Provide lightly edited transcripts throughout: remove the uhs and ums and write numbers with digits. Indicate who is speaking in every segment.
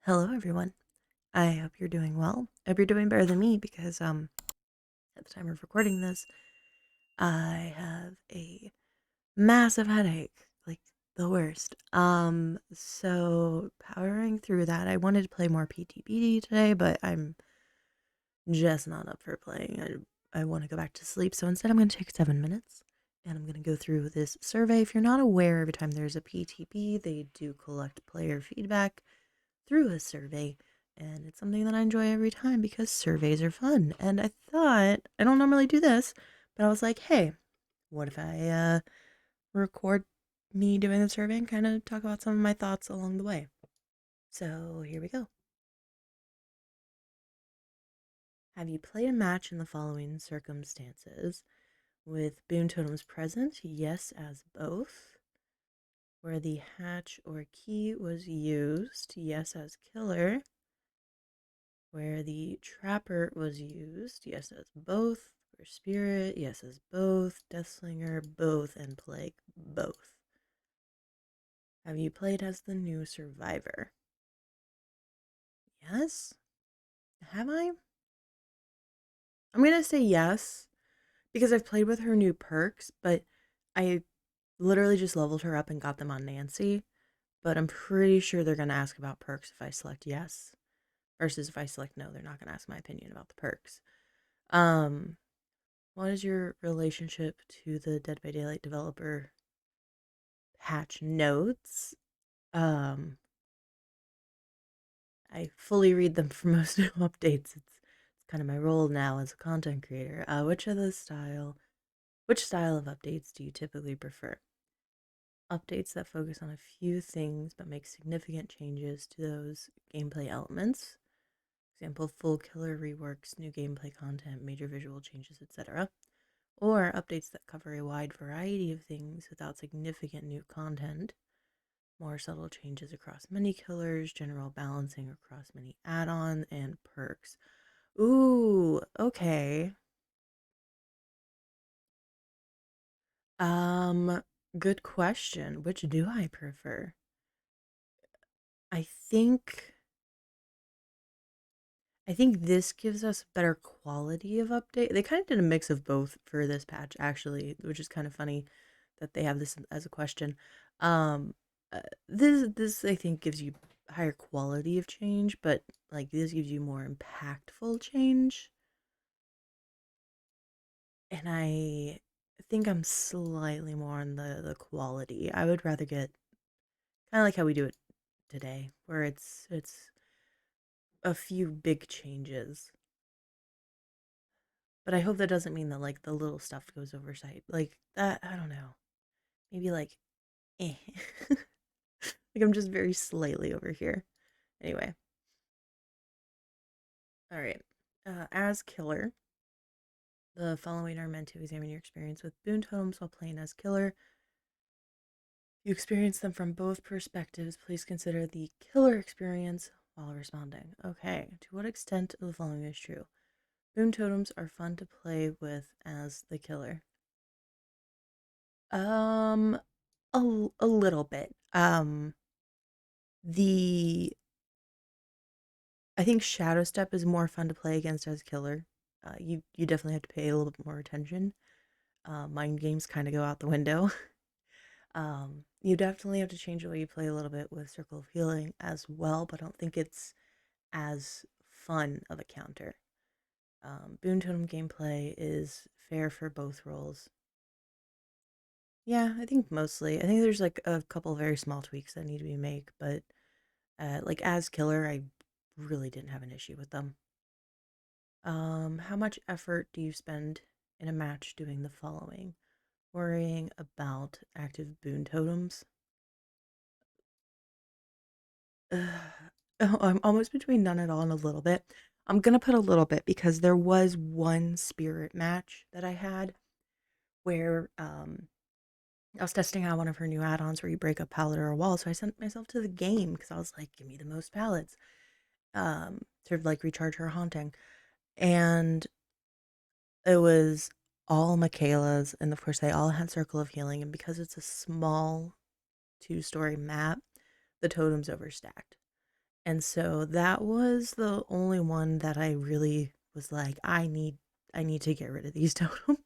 Speaker 1: Hello everyone. I hope you're doing well. I hope you're doing better than me because at the time of recording this, I have a massive headache, like the worst. So powering through that, I wanted to play more PTB today, but I'm just not up for playing. I want to go back to sleep, so instead I'm going to take 7 minutes and I'm going to go through this survey. If you're not aware, every time there's a PTB, they do collect player feedback through a survey, and it's something that I enjoy every time because surveys are fun. And I thought, I don't normally do this, but I was like, hey, what if I record me doing the survey and kind of talk about some of my thoughts along the way? So here we go. Have you played a match in the following circumstances? With boon totems present, yes, as both. Where the hatch or key was used, yes, as killer. Where the trapper was used, yes, as both. Where spirit, yes, as both. Deathslinger, both. And plague, both. Have you played as the new survivor? Yes? Have I? I'm gonna say yes because I've played with her new perks, but I literally just leveled her up and got them on Nancy. But I'm pretty sure they're gonna ask about perks if I select yes, versus if I select no, they're not gonna ask my opinion about the perks. Um, what is your relationship to the Dead by Daylight developer patch notes? Um, I fully read them for most new updates. It's kind of my role now as a content creator. Which style of updates do you typically prefer? Updates that focus on a few things but make significant changes to those gameplay elements. Example, full killer reworks, new gameplay content, major visual changes, etc. Or updates that cover a wide variety of things without significant new content, more subtle changes across many killers, general balancing across many add-ons and perks. Ooh, okay. Um, Good question. Which do I prefer? I think I think this gives us better quality of update. They kind of did a mix of both for this patch, actually, which is kind of funny that they have this as a question. Um, this I think gives you higher quality of change, but like this gives you more impactful change. And I think I'm slightly more on the quality. I would rather get kind of like how we do it today, where it's a few big changes. But I hope that doesn't mean that like the little stuff goes oversight. Like that, I don't know. Maybe like eh. Like I'm just very slightly over here. Anyway, all right. As killer, the following are meant to examine your experience with boon totems while playing as killer. You experience them from both perspectives. Please consider the killer experience while responding. Okay, to what extent the following is true? Boon totems are fun to play with as the killer. Um, a little bit. The I think Shadow Step is more fun to play against as killer. You definitely have to pay a little bit more attention. Mind games kind of go out the window. You definitely have to change the way you play a little bit with Circle of Healing as well, but I don't think it's as fun of a counter. Boon Totem gameplay is fair for both roles. Yeah, I think mostly. I think there's like a couple very small tweaks that need to be made, but like as killer, I really didn't have an issue with them. How much effort do you spend in a match doing the following? Worrying about active boon totems. Ugh. Oh, I'm almost between none at all and a little bit. I'm gonna put a little bit because there was one spirit match that I had where I was testing out one of her new add-ons where you break a pallet or a wall. So I sent myself to the game because I was like, give me the most pallets. To like recharge her haunting. And it was all Michaela's, and of course they all had Circle of Healing, and because it's a small two-story map, the totems overstacked. And so that was the only one that I really was like, I need to get rid of these totems.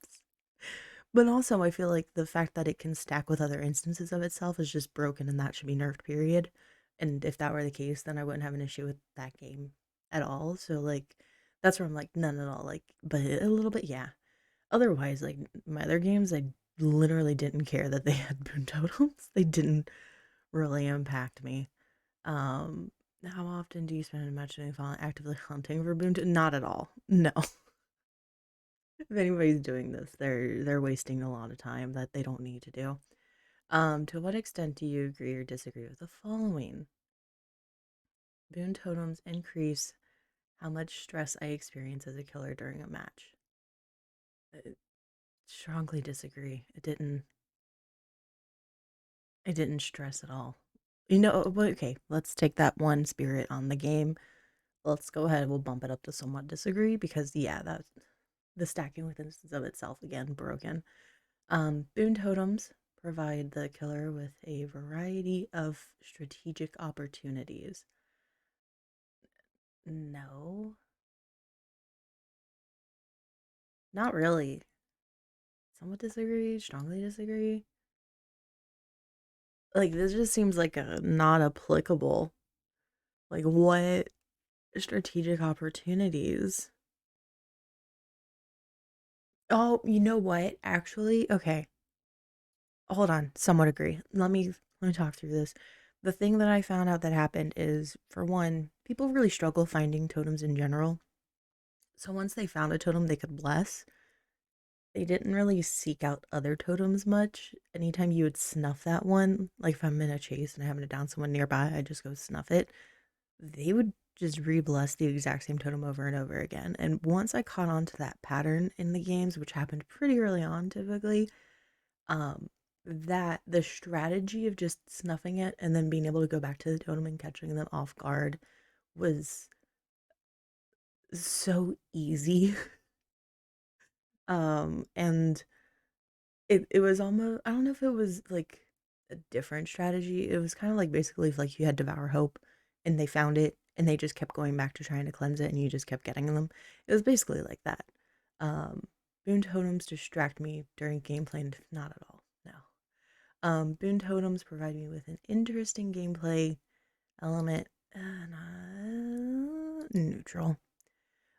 Speaker 1: But also I feel like the fact that it can stack with other instances of itself is just broken and that should be nerfed, period. And if that were the case, then I wouldn't have an issue with that game at all. So like that's where I'm like, none at all. Like, but a little bit, yeah. Otherwise, like my other games, I literally didn't care that they had boon totems. They didn't really impact me. Um, how often do you spend imagining falling actively hunting for boon? Not at all. No. If anybody's doing this, they're wasting a lot of time that they don't need to do. To what extent do you agree or disagree with the following? Boon totems increase how much stress I experience as a killer during a match. I strongly disagree. It didn't stress at all. Okay, let's take that one spirit on the game. Let's go ahead. We'll bump it up to somewhat disagree because yeah, that's the stacking with instance of itself again broken. Boon totems provide the killer with a variety of strategic opportunities. No, not really. Somewhat disagree, strongly disagree. Like this just seems like a not applicable. Like what strategic opportunities? Oh, you know what? Actually, okay. Hold on. Somewhat agree. Let me talk through this. The thing that I found out that happened is, for one, people really struggle finding totems in general. So once they found a totem they could bless, they didn't really seek out other totems much. Anytime you would snuff that one, like if I'm in a chase and I happen to down someone nearby, I just go snuff it. They would just re-bless the exact same totem over and over again. And once I caught on to that pattern in the games, which happened pretty early on typically, um, that the strategy of just snuffing it and then being able to go back to the totem and catching them off guard was so easy. And it was almost, I don't know if it was like a different strategy. It was kind of like basically if like you had Devour Hope and they found it and they just kept going back to trying to cleanse it and you just kept getting them. It was basically like that. Um, Boon totems distract me during gameplay, and not at all. No. Boon totems provide me with an interesting gameplay element. Neutral.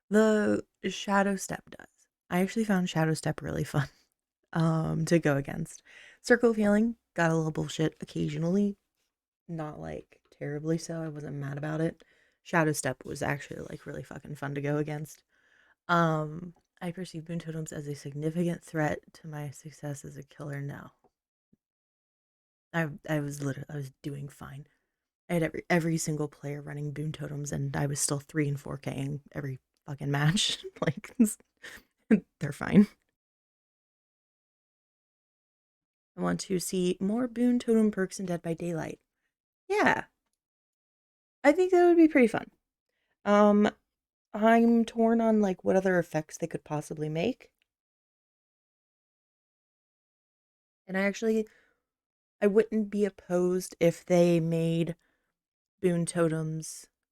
Speaker 1: The Shadow Step does. I actually found Shadow Step really fun to go against. Circle of Healing got a little bullshit occasionally, not like terribly so. I wasn't mad about it. Shadow Step was actually like really fucking fun to go against. I perceive boon totems as a significant threat to my success as a killer now. I was doing fine. I had every single player running boon totems, and I was still 3 and 4King every fucking match. Like they're fine. I want to see more boon totem perks in Dead by Daylight. Yeah, I think that would be pretty fun. Um, I'm torn on like what other effects they could possibly make, and I wouldn't be opposed if they made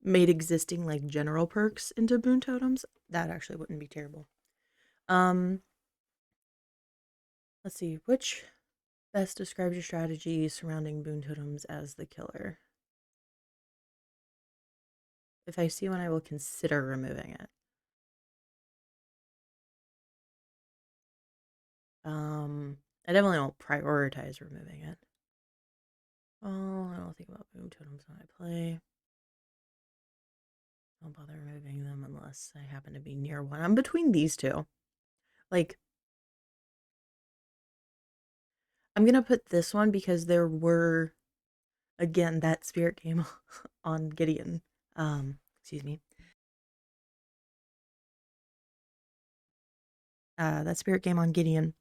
Speaker 1: existing like general perks into boon totems. That actually wouldn't be terrible. Um, let's see, which best describes your strategy surrounding boon totems as the killer. If I see one, I will consider removing it. I definitely don't prioritize removing it. Oh, I don't think about boom totems when I play. Don't bother removing them unless I happen to be near one. I'm between these two. Like, I'm gonna put this one because there were, again, that spirit game on Gideon. Excuse me. That spirit game on Gideon.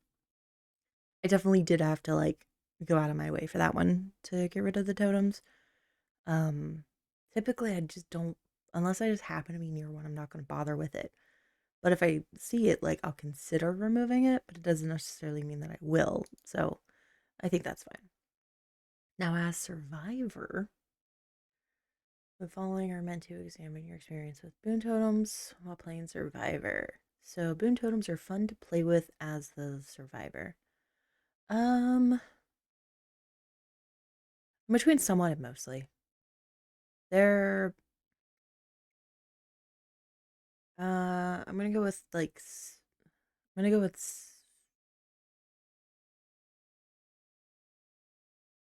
Speaker 1: I definitely did have to like go out of my way for that one to get rid of the totems. Um, Typically I just don't, unless I just happen to be near one, I'm not gonna bother with it. But if I see it, like I'll consider removing it, but it doesn't necessarily mean that I will. So I think that's fine. Now, as Survivor, The following are meant to examine your experience with boon totems while playing Survivor. So boon totems are fun to play with as the survivor. I'm between somewhat and mostly. They're I'm gonna go with I'm gonna go with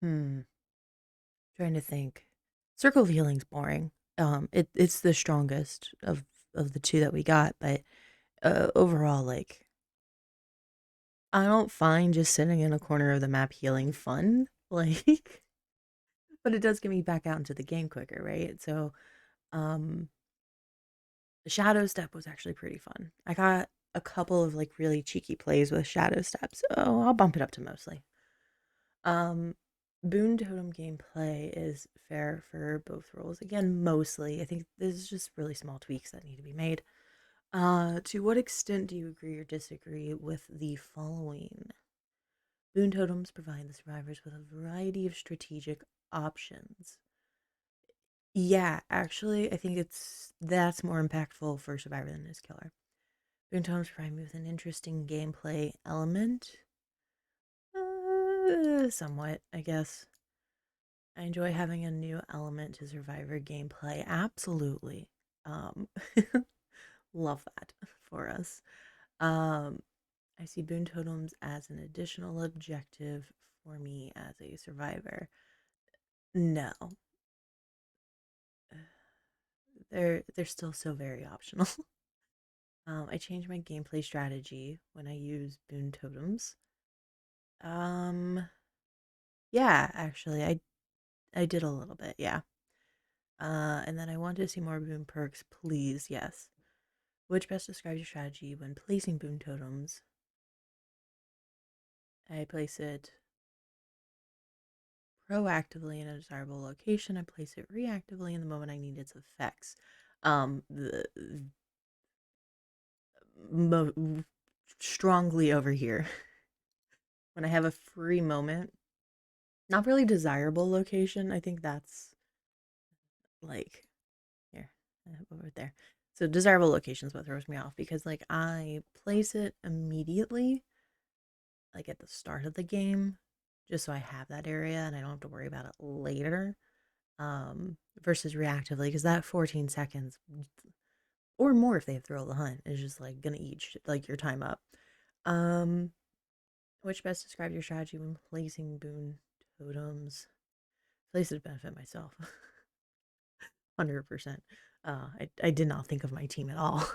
Speaker 1: hmm trying to think. Circle of Healing's boring. It's the strongest of the two that we got, but overall, like, I don't find just sitting in a corner of the map healing fun. Like, but it does get me back out into the game quicker, right? So, um, the Shadow Step was actually pretty fun. I got a couple of like really cheeky plays with Shadow Step, so I'll bump it up to mostly. Um, Boon Totem gameplay is fair for both roles. Again, mostly. I think there's just really small tweaks that need to be made. To what extent do you agree or disagree with the following? Boon totems provide the survivors with a variety of strategic options. Yeah, actually, I think that's more impactful for Survivor than it is Killer. Boon totems provide me with an interesting gameplay element. Somewhat, I guess. I enjoy having a new element to Survivor gameplay. Absolutely. Um, love that for us. Um, I see boon totems as an additional objective for me as a survivor. No, they're still so very optional. I change my gameplay strategy when I use boon totems. Um, yeah, actually, I did a little bit, yeah. And then I want to see more boon perks, please. Yes. Which best describes your strategy when placing boon totems? I place it proactively in a desirable location. I place it reactively in the moment I need its effects. The strongly over here when I have a free moment. Not really desirable location. I think that's like here over there. So desirable location is what throws me off because like I place it immediately, like at the start of the game, just so I have that area and I don't have to worry about it later. Versus reactively because that 14 seconds or more if they throw the hunt is just like gonna eat like your time up. Um, which best describes your strategy when placing boon totems? Place it to benefit myself. 100%. I did not think of my team at all.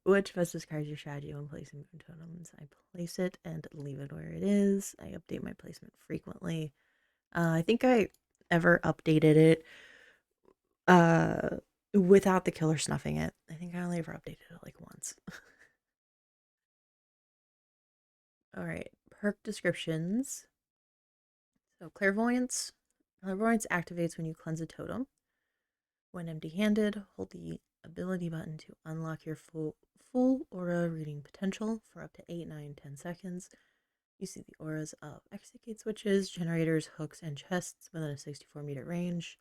Speaker 1: Which best describes your strategy when placing boon totems? I place it and leave it where it is. I update my placement frequently. I think I ever updated it uh without the killer snuffing it. I think I only ever updated it like once. All right, perk descriptions. So clairvoyance. Clairvoyance activates when you cleanse a totem. When empty-handed, hold the ability button to unlock your full aura reading potential for up to 8, 9, 10 seconds. You see the auras of exit gate switches, generators, hooks, and chests within a 64-meter range.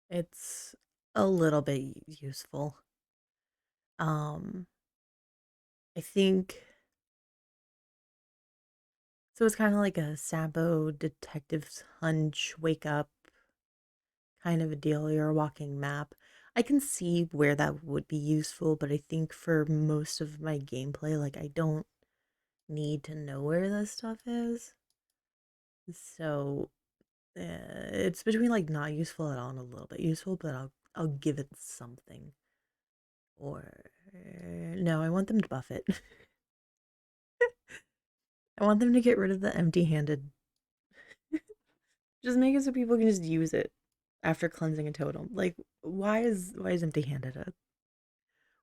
Speaker 1: It's a little bit useful. I think so. It's kind of like a Sabo detective's hunch, wake up kind of a deal. You're a walking map. I can see where that would be useful, but I think for most of my gameplay, like I don't need to know where this stuff is. So it's between like not useful at all and a little bit useful, but I'll give it something. Or no, I want them to buff it. I want them to get rid of the empty-handed. Just make it so people can just use it after cleansing a totem. Like, why is empty-handed a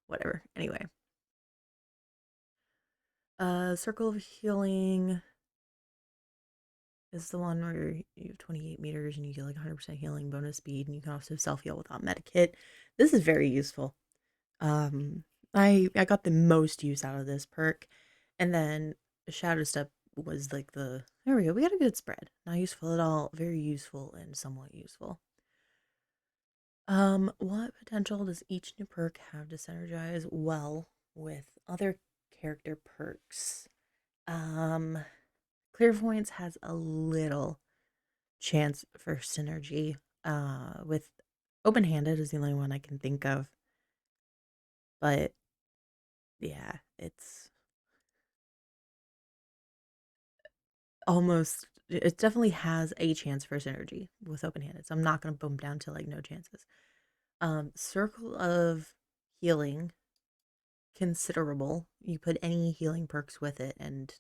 Speaker 1: whatever? Anyway, Circle of Healing is the one where you have 28 meters and you get like 100% healing bonus speed, and you can also self heal without medikit. This is very useful. Um, I got the most use out of this perk, and then Shadow Step was like there we go. We got a good spread. Not useful at all, very useful, and somewhat useful. What potential does each new perk have to synergize well with other character perks? Um, Clairvoyance has a little chance for synergy. With Open Handed is the only one I can think of, but yeah, it's almost. It definitely has a chance for synergy with Open Handed, so I'm not gonna bump down to like no chances. Circle of Healing, considerable. You put any healing perks with it, and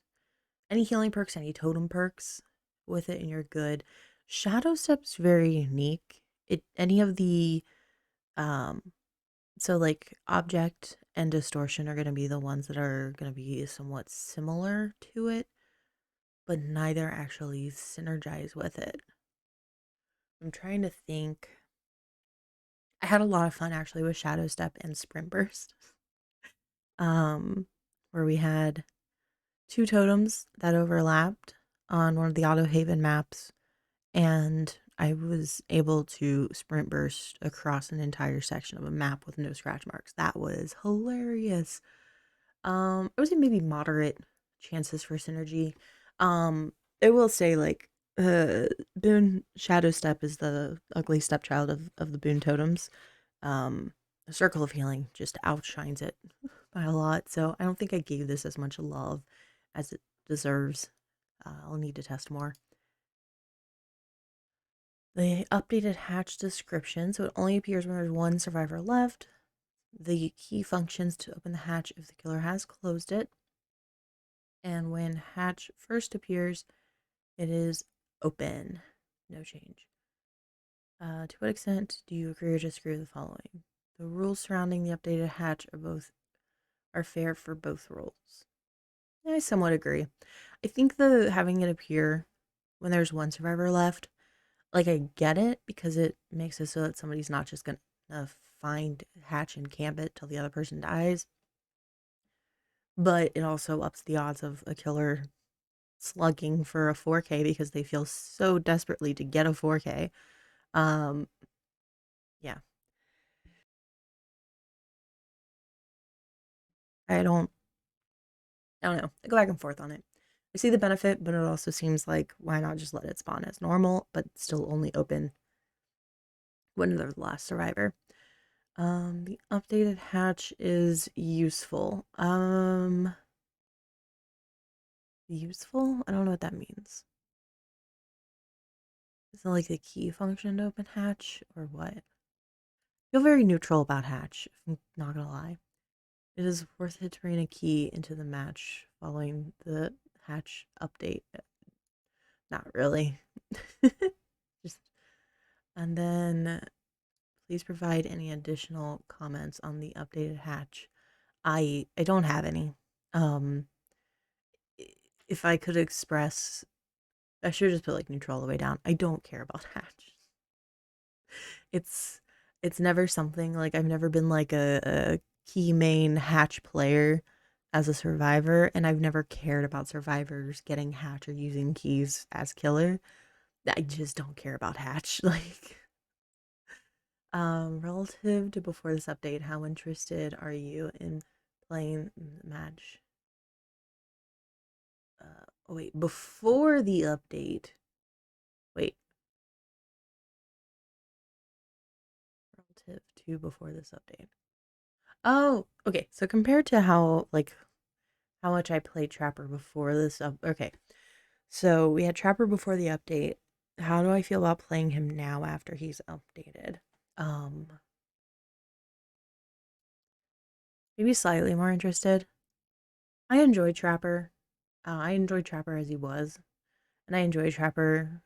Speaker 1: any healing perks, any totem perks with it, and you're good. Shadow Step's very unique. It any of the um so like object and distortion are going to be the ones that are going to be somewhat similar to it, but neither actually synergize with it. I'm trying to think. I had a lot of fun actually with Shadow Step and Sprint Burst. Where we had two totems that overlapped on one of the Auto Haven maps, and I was able to sprint burst across an entire section of a map with no scratch marks. That was hilarious. I would say maybe moderate chances for synergy. Um, I will say like Boon Shadow Step is the ugly stepchild of the Boon totems. Um, the Circle of Healing just outshines it by a lot. So I don't think I gave this as much love as it deserves. I'll need to test more. The updated hatch description, so it only appears when there's one survivor left. The key functions to open the hatch if the killer has closed it. And when hatch first appears, it is open. No change. To what extent do you agree or disagree with the following? The rules surrounding the updated hatch are fair for both roles. I somewhat agree. I think the having it appear when there's one survivor left, like I get it because it makes it so that somebody's not just gonna find hatch and camp it till the other person dies. But it also ups the odds of a killer slugging for a 4K because they feel so desperately to get a 4K. Um, yeah, I don't, I don't know. I go back and forth on it. I see the benefit, but it also seems like why not just let it spawn as normal, but still only open when they're the last survivor. The updated hatch is useful. Useful? I don't know what that means. Is it like the key function to open hatch or what? I feel very neutral about hatch, if I'm not gonna lie. It is worth it to bring a key into the match following the hatch update. Not really. Just and then please provide any additional comments on the updated hatch. I don't have any. Um if I could express I should just put like neutral all the way down. I don't care about hatch. It's it's never something like I've never been like a key main hatch player as a survivor, and I've never cared about survivors getting hatch or using keys as killer. I just don't care about hatch. Like relative to before this update, how interested are you in playing the match? Oh wait, before the update. Wait, relative to before this update. Oh, okay. So compared to how much I played Trapper before this okay. So we had Trapper before the update. How do I feel about playing him now after he's updated? Um Maybe slightly more interested. I enjoyed Trapper. I enjoyed Trapper as he was, and I enjoyed Trapper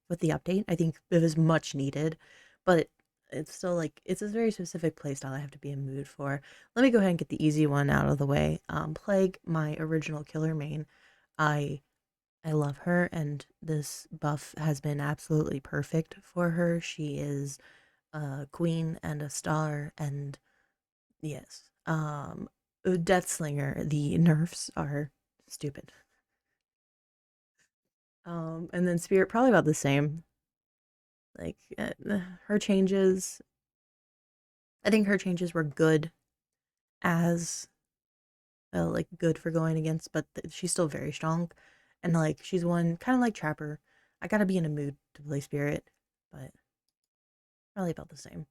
Speaker 1: with the update. I think it was much needed, but it's still like it's a very specific playstyle I have to be in mood for. Let me go ahead and get the easy one out of the way. Plague, my original killer main. I I love her, and this buff has been absolutely perfect for her. She is a queen and a star, and yes, Deathslinger. The nerfs are stupid. And then Spirit probably about the same. Like her changes. I think her changes were good as like good for going against, but she's still very strong, and like she's one kind of like Trapper. I gotta be in a mood to play Spirit, but probably about the same.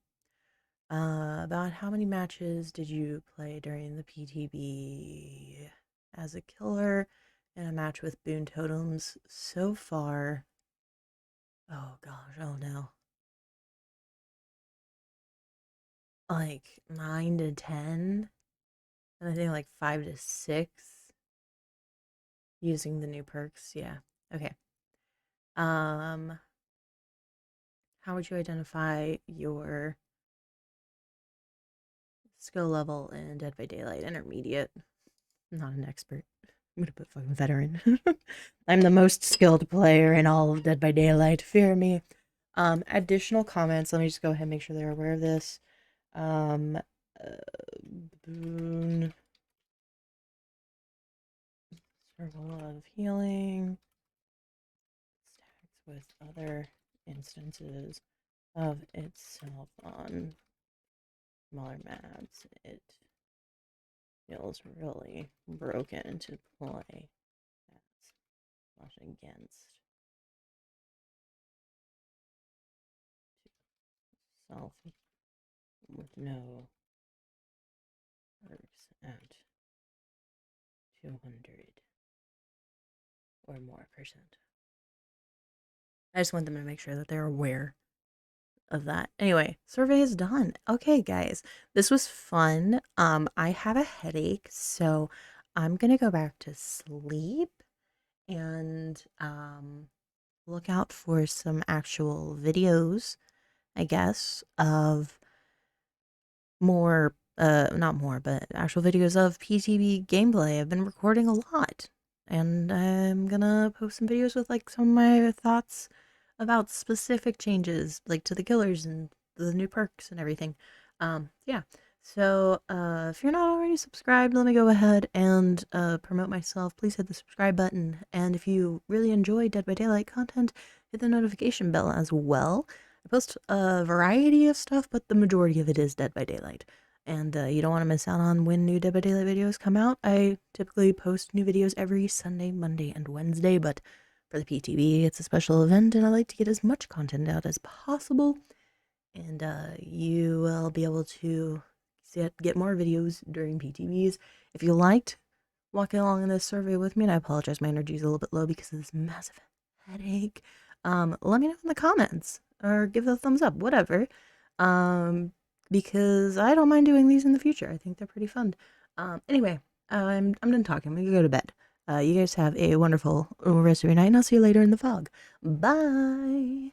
Speaker 1: About how many matches did you play during the PTB as a killer in a match with Boon Totems so far? Oh gosh, oh no. Like 9 to 10, and I think like 5 to 6 using the new perks. Yeah. Okay. Um, how would you identify your skill level in Dead by Daylight Intermediate? I'm not an expert. I'm gonna put fucking veteran. I'm the most skilled player in all of Dead by Daylight. Fear me. Additional comments. Let me just go ahead and make sure they're aware of this. Um, Boon. Circle of Healing. Stacks with other instances of itself on smaller maps. It feels really broken to play as against self with no perks at 200 or more percent. I just want them to make sure that they're aware of that. Anyway, survey is done. Okay, guys, this was fun. I have a headache, so I'm gonna go back to sleep and look out for some actual videos, I guess, of more not more, but actual videos of PTB gameplay. I've been recording a lot, and I'm gonna post some videos with like some of my thoughts about specific changes, like to the killers and the new perks and everything. Yeah. So, if you're not already subscribed, let me go ahead and promote myself. Please hit the subscribe button. And if you really enjoy Dead by Daylight content, hit the notification bell as well. I post a variety of stuff, but the majority of it is Dead by Daylight. And you don't want to miss out on when new Dead by Daylight videos come out. I typically post new videos every Sunday, Monday, and Wednesday, but for the PTB, it's a special event, and I like to get as much content out as possible. And you will be able to get more videos during PTBs. If you liked walking along in this survey with me, and I apologize, my energy is a little bit low because of this massive headache. Let me know in the comments or give it a thumbs up, whatever. Because I don't mind doing these in the future. I think they're pretty fun. Anyway, I'm done talking. I'm gonna go to bed. You guys have a wonderful rest of your night, and I'll see you later in the fog. Bye.